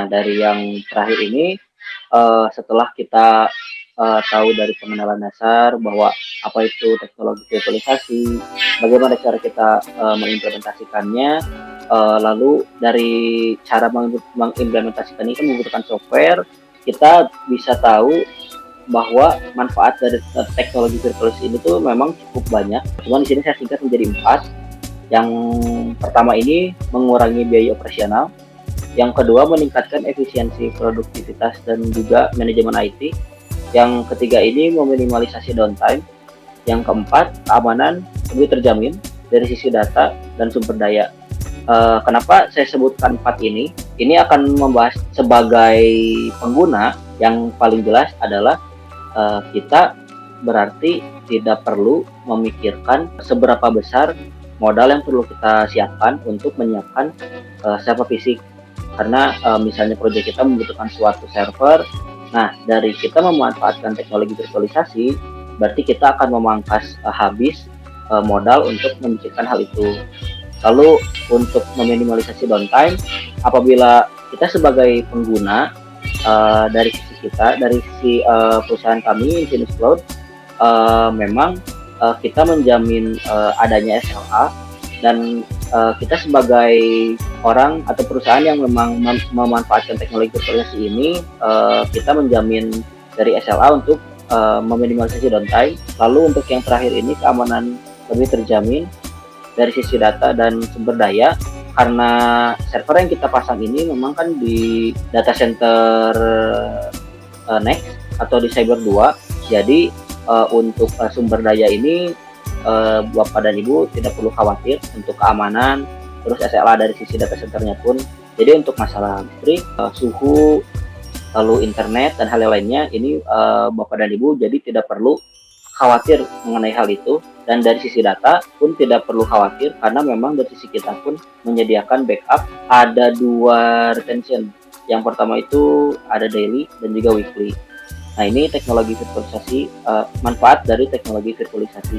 dari yang terakhir ini, setelah kita tahu dari pengenalan dasar bahwa apa itu teknologi virtualisasi, bagaimana cara kita mengimplementasikannya, lalu dari cara mengimplementasikan ini kan membutuhkan software, kita bisa tahu bahwa manfaat dari teknologi virtualisasi ini tuh memang cukup banyak. Cuman di sini saya singkat menjadi 4. Yang pertama ini mengurangi biaya operasional, yang kedua meningkatkan efisiensi produktivitas dan juga manajemen IT, yang ketiga ini meminimalisasi downtime, yang keempat keamanan lebih terjamin dari sisi data dan sumber daya. Kenapa saya sebutkan 4 ini? Ini akan membahas sebagai pengguna yang paling jelas adalah kita berarti tidak perlu memikirkan seberapa besar modal yang perlu kita siapkan untuk menyiapkan server fisik, karena misalnya proyek kita membutuhkan suatu server. Nah, dari kita memanfaatkan teknologi virtualisasi, berarti kita akan memangkas habis modal untuk memikirkan hal itu. Lalu untuk meminimalisasi downtime, apabila kita sebagai pengguna dari sisi kita, dari sisi perusahaan kami Infinus Cloud, memang kita menjamin adanya SLA, dan kita sebagai orang atau perusahaan yang memang memanfaatkan teknologi virtualisasi ini, kita menjamin dari SLA untuk meminimalisasi downtime. Lalu untuk yang terakhir ini keamanan lebih terjamin dari sisi data dan sumber daya, karena server yang kita pasang ini memang kan di data center Next atau di Cyber 2. Jadi untuk sumber daya ini Bapak dan Ibu tidak perlu khawatir untuk keamanan, terus SLA dari sisi data centernya pun. Jadi untuk masalah listrik, suhu, lalu internet dan hal lainnya ini Bapak dan Ibu jadi tidak perlu khawatir mengenai hal itu. Dan dari sisi data pun tidak perlu khawatir, karena memang dari sisi kita pun menyediakan backup. Ada 2 retention. Yang pertama itu ada daily dan juga weekly. Nah, ini teknologi virtualisasi, manfaat dari teknologi virtualisasi.